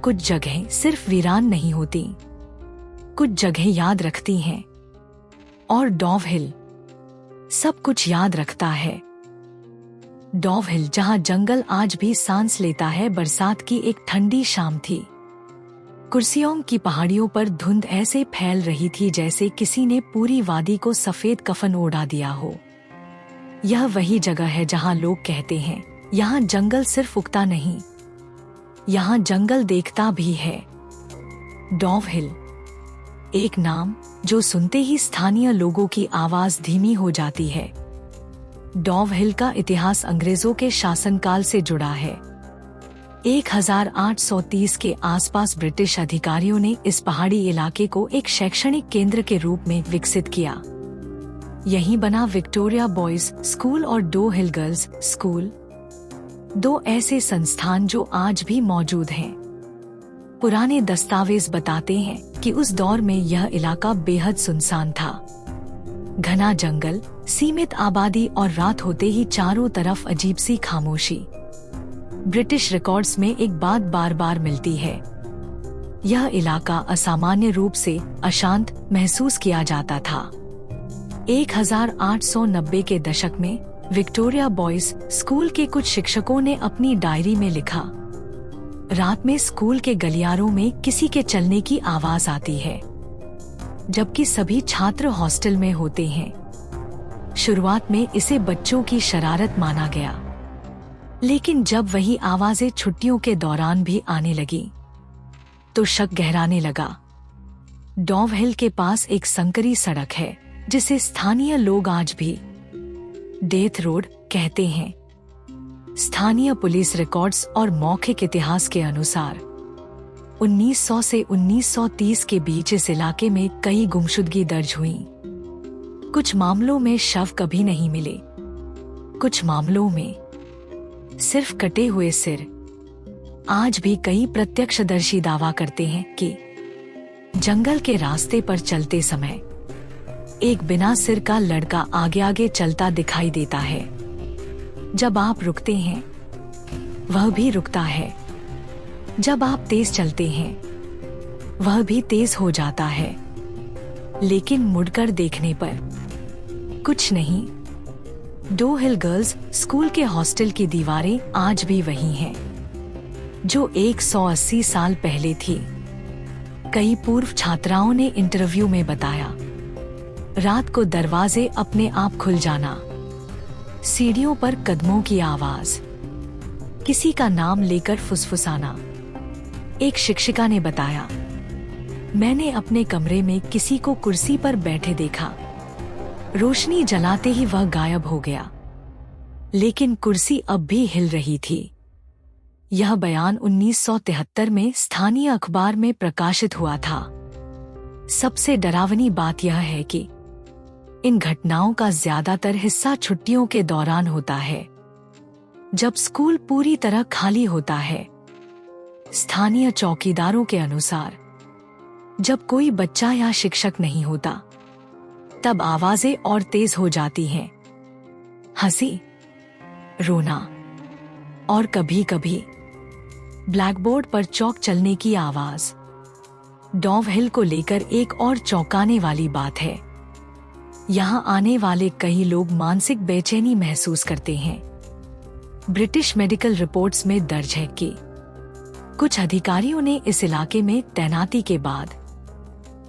कुछ जगहें सिर्फ वीरान नहीं होती, कुछ जगहें याद रखती हैं। और डॉव हिल सब कुछ याद रखता है। डॉव हिल, जहां जंगल आज भी सांस लेता है। बरसात की एक ठंडी शाम थी। कुर्सियोंग की पहाड़ियों पर धुंध ऐसे फैल रही थी जैसे किसी ने पूरी वादी को सफेद कफन ओढ़ा दिया हो। यह वही जगह है जहां लोग कहते हैं, यहाँ जंगल सिर्फ उगता नहीं, यहाँ जंगल देखता भी है। डॉव हिल, एक नाम जो सुनते ही स्थानीय लोगों की आवाज धीमी हो जाती है। डॉव हिल का इतिहास अंग्रेजों के शासनकाल से जुड़ा है। 1830 के आसपास ब्रिटिश अधिकारियों ने इस पहाड़ी इलाके को एक शैक्षणिक केंद्र के रूप में विकसित किया। यहीं बना विक्टोरिया बॉयज स्कूल और डो हिल गर्ल्स स्कूल, दो ऐसे संस्थान जो आज भी मौजूद हैं। पुराने दस्तावेज बताते हैं कि उस दौर में यह इलाका बेहद सुनसान था। घना जंगल, सीमित आबादी और रात होते ही चारों तरफ अजीब सी खामोशी। ब्रिटिश रिकॉर्ड्स में एक बात बार बार मिलती है, यह इलाका असामान्य रूप से अशांत महसूस किया जाता था। 1890 के दशक में विक्टोरिया बॉयज स्कूल के कुछ शिक्षकों ने अपनी डायरी में लिखा, रात में स्कूल के गलियारों में किसी के चलने की आवाज आती है, जबकि सभी छात्र हॉस्टल में होते हैं। शुरुआत में इसे बच्चों की शरारत माना गया, लेकिन जब वही आवाजें छुट्टियों के दौरान भी आने लगी, तो शक गहराने लगा। डॉव हिल के पास एक संकरी सड़क है जिसे स्थानीय लोग आज भी डेथ रोड कहते हैं। स्थानीय पुलिस रिकॉर्ड्स और मौखिक इतिहास के अनुसार 1900 से 1930 के बीच इस इलाके में कई गुमशुदगी दर्ज हुई। कुछ मामलों में शव कभी नहीं मिले, कुछ मामलों में सिर्फ कटे हुए सिर। आज भी कई प्रत्यक्षदर्शी दावा करते हैं कि जंगल के रास्ते पर चलते समय एक बिना सिर का लड़का आगे आगे चलता दिखाई देता है। जब आप रुकते हैं, वह भी रुकता है। जब आप तेज चलते हैं, वह भी तेज हो जाता है। लेकिन मुड़कर देखने पर कुछ नहीं। डो हिल गर्ल्स स्कूल के हॉस्टल की दीवारें आज भी वही हैं, जो 180 साल पहले थी। कई पूर्व छात्राओं ने इंटरव्यू में बताया, रात को दरवाजे अपने आप खुल जाना, सीढ़ियों पर कदमों की आवाज, किसी का नाम लेकर फुसफुसाना। एक शिक्षिका ने बताया, मैंने अपने कमरे में किसी को कुर्सी पर बैठे देखा, रोशनी जलाते ही वह गायब हो गया, लेकिन कुर्सी अब भी हिल रही थी। यह बयान 1973 में स्थानीय अखबार में प्रकाशित हुआ था। सबसे डरावनी बात यह है कि इन घटनाओं का ज्यादातर हिस्सा छुट्टियों के दौरान होता है, जब स्कूल पूरी तरह खाली होता है। स्थानीय चौकीदारों के अनुसार जब कोई बच्चा या शिक्षक नहीं होता, तब आवाजें और तेज हो जाती हैं। हंसी, रोना और कभी-कभी ब्लैकबोर्ड पर चौक चलने की आवाज। डॉव हिल को लेकर एक और चौंकाने वाली बात है, यहाँ आने वाले कई लोग मानसिक बेचैनी महसूस करते हैं। ब्रिटिश मेडिकल रिपोर्ट्स में दर्ज है कि कुछ अधिकारियों ने इस इलाके में तैनाती के बाद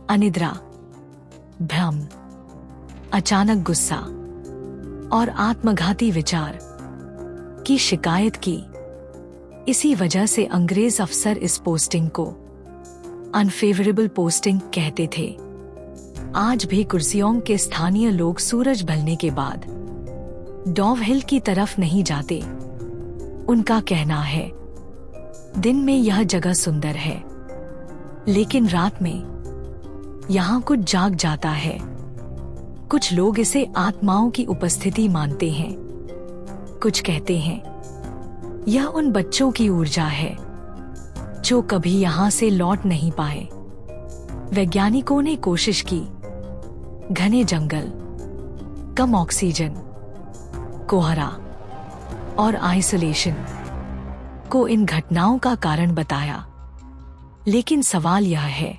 अनिद्रा, भ्रम, अचानक गुस्सा और आत्मघाती विचार की शिकायत की। इसी वजह से अंग्रेज अफसर इस पोस्टिंग को अनफेवरेबल पोस्टिंग कहते थे। आज भी कुर्सियोंग के स्थानीय लोग सूरज ढलने के बाद डॉव हिल की तरफ नहीं जाते। उनका कहना है, दिन में यह जगह सुंदर है, लेकिन रात में यहाँ कुछ जाग जाता है। कुछ लोग इसे आत्माओं की उपस्थिति मानते हैं। कुछ कहते हैं यह उन बच्चों की ऊर्जा है जो कभी यहाँ से लौट नहीं पाए। वैज्ञानिकों ने कोशिश की घने जंगल, कम ऑक्सीजन, कोहरा और आइसोलेशन को इन घटनाओं का कारण बताया। लेकिन सवाल यह है,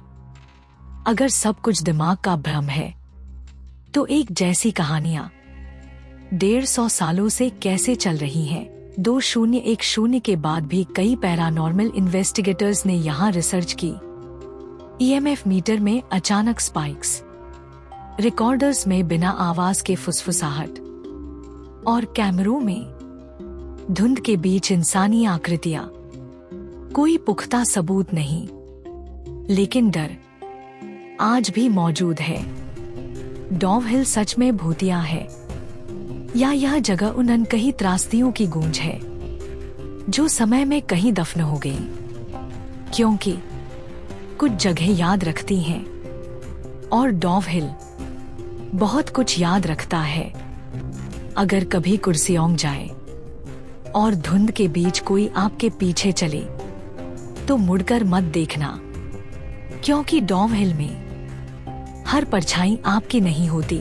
अगर सब कुछ दिमाग का भ्रम है तो एक जैसी कहानियां 150 सालों से कैसे चल रही हैं? 2010 के बाद भी कई पैरानॉर्मल इन्वेस्टिगेटर्स ने यहां रिसर्च की। ईएमएफ मीटर में अचानक स्पाइक्स, रिकॉर्डर्स में बिना आवाज के फुसफुसाहट और कैमरों में धुंध के बीच इंसानी आकृतियां। कोई पुख्ता सबूत नहीं, लेकिन डर आज भी मौजूद है। डॉव हिल सच में भूतिया है या यह जगह उन अनकही त्रासदियों की गूंज है जो समय में कहीं दफन हो गई? क्योंकि कुछ जगह याद रखती हैं और डॉव हिल बहुत कुछ याद रखता है। अगर कभी कुर्सी औंग जाए और धुंध के बीच कोई आपके पीछे चले तो मुड़कर मत देखना, क्योंकि डॉव हिल में हर परछाई आपकी नहीं होती।